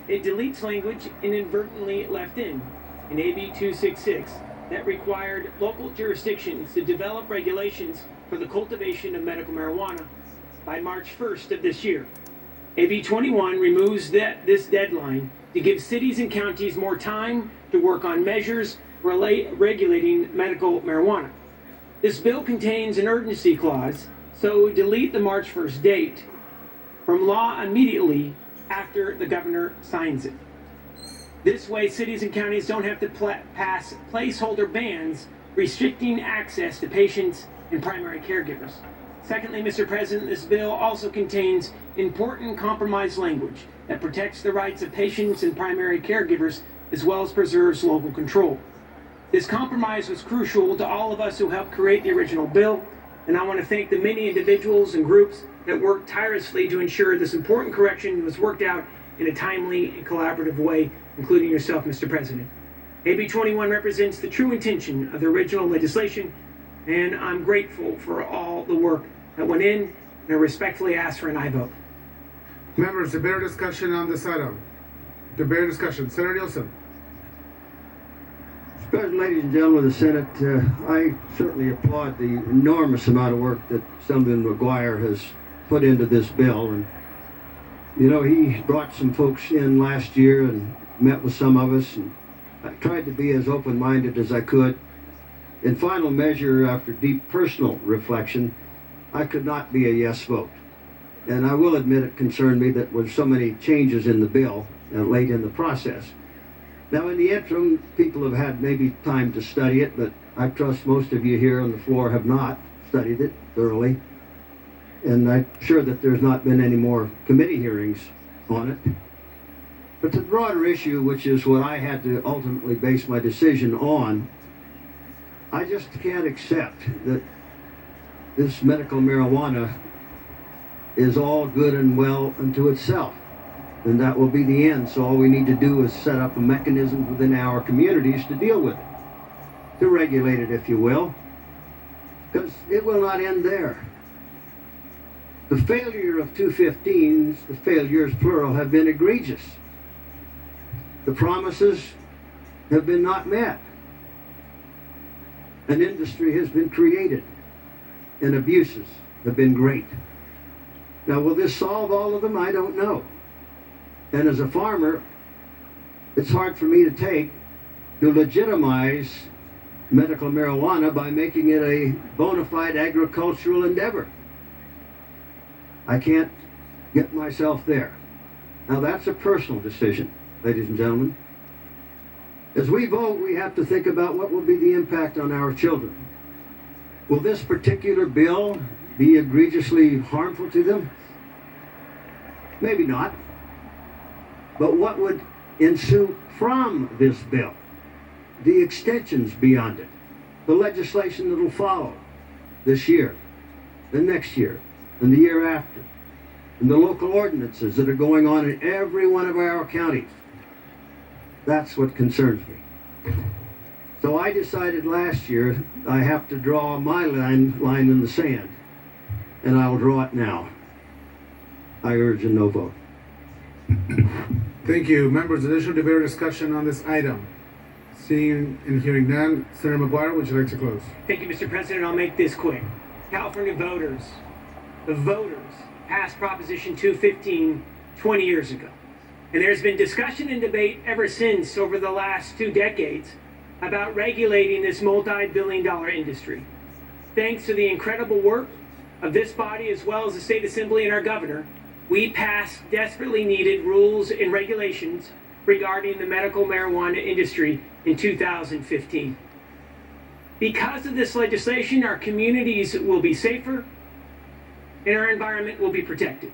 It deletes language inadvertently left in AB 266 that required local jurisdictions to develop regulations for the cultivation of medical marijuana by March 1st of this year. AB 21 removes this deadline to give cities and counties more time to work on measures regulating medical marijuana. This bill contains an urgency clause, so delete the March 1st date from law immediately after the governor signs it. This way, cities and counties don't have to pass placeholder bans restricting access to patients and primary caregivers. Secondly, Mr. President, this bill also contains important compromise language that protects the rights of patients and primary caregivers as well as preserves local control. This compromise was crucial to all of us who helped create the original bill, and I want to thank the many individuals and groups that worked tirelessly to ensure this important correction was worked out in a timely and collaborative way, including yourself, Mr. President. AB 21 represents the true intention of the original legislation, and I'm grateful for all the work that went in, and I respectfully ask for an aye vote. Members, debate or discussion on this item? Debate or discussion. Senator Nielsen. Mr. President, ladies and gentlemen of the Senate, I certainly applaud the enormous amount of work that Assemblyman McGuire has put into this bill. And, you know, he brought some folks in last year and met with some of us, and I tried to be as open-minded as I could. In final measure, after deep personal reflection, I could not be a yes vote. And I will admit it concerned me that there were so many changes in the bill late in the process. Now, in the interim, people have had maybe time to study it, but I trust most of you here on the floor have not studied it thoroughly. And I'm sure that there's not been any more committee hearings on it. But the broader issue, which is what I had to ultimately base my decision on, I just can't accept that this medical marijuana is all good and well unto itself. And that will be the end. So all we need to do is set up a mechanism within our communities to deal with it, to regulate it, if you will, because it will not end there. The failure of 215s, the failures plural, have been egregious. The promises have been not met. An industry has been created, and abuses have been great. Now, will this solve all of them? I don't know. And as a farmer, it's hard for me to legitimize medical marijuana by making it a bona fide agricultural endeavor. I can't get myself there. Now, that's a personal decision, ladies and gentlemen. As we vote, we have to think about what will be the impact on our children. Will this particular bill be egregiously harmful to them? Maybe not. But what would ensue from this bill? The extensions beyond it, the legislation that will follow this year, the next year, and the year after, and the local ordinances that are going on in every one of our counties. That's what concerns me. So I decided last year I have to draw my line in the sand, and I'll draw it now. I urge a no vote. Thank you. Members, additional debate or discussion on this item? Seeing and hearing none, Senator McGuire, would you like to close? Thank you, Mr. President. I'll make this quick. California voters, the voters, passed Proposition 215 20 years ago. And there's been discussion and debate ever since over the last 2 decades about regulating this multi-billion-dollar industry. Thanks to the incredible work of this body as well as the state assembly and our governor, we passed desperately needed rules and regulations regarding the medical marijuana industry in 2015. Because of this legislation, our communities will be safer and our environment will be protected.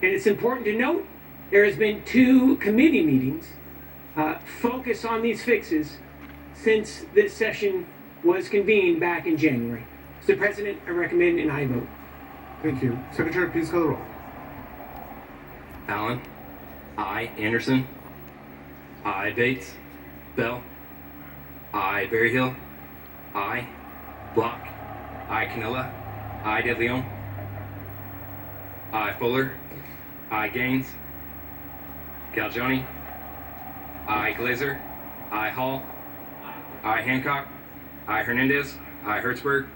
And it's important to note there has been 2 committee meetings focused on these fixes since this session was convened back in January. Mr. President, I recommend an aye vote. Thank you. Secretary, please call the roll. Allen. Aye. Anderson. Aye. Bates. Bell. Aye. Berryhill. Aye. Block. Aye. Canella. Aye. De Leon. Aye. Fuller. Aye. Gaines. Galgioni, I. Glazer, I. Hall, I. Hancock, I. Hernandez, I. Hertzberg,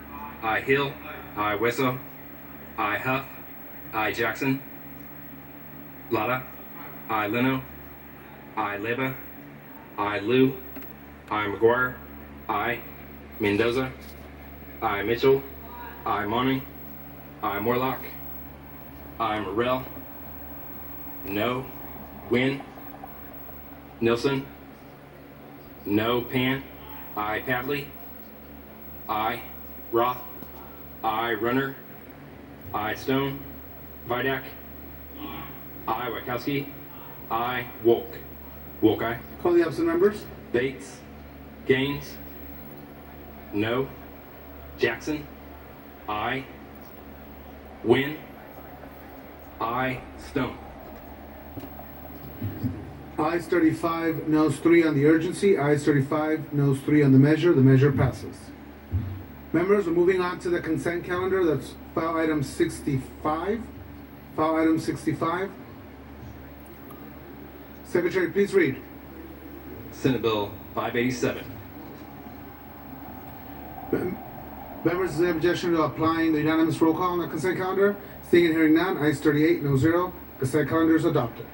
I. Hill, I. Wesso, I. Huff, I. Jackson, Lada, I. Leno, I. Leba, I. Liu, I. McGuire, I. Mendoza, I. Mitchell, I. Monning, I. Morlock, I. Morrell, no. Wynn, Nilsson, no. Pan, I. Pavley, I. Roth, I. Runner, I. Stone, Vidak, I. Wachowski, I. Wolk, I. Call the absent members. Bates, Gaines, no. Jackson, I. Wynn, I. Stone. Ayes 35, noes 3 on the urgency. Ayes 35, noes 3 on the measure. The measure passes. Members, we're moving on to the consent calendar. That's file item 65. File item 65. Secretary, please read. Senate Bill 587. Members, is there objection to applying the unanimous roll call on the consent calendar? Seeing and hearing none, ayes 38, no 0. Consent calendar is adopted.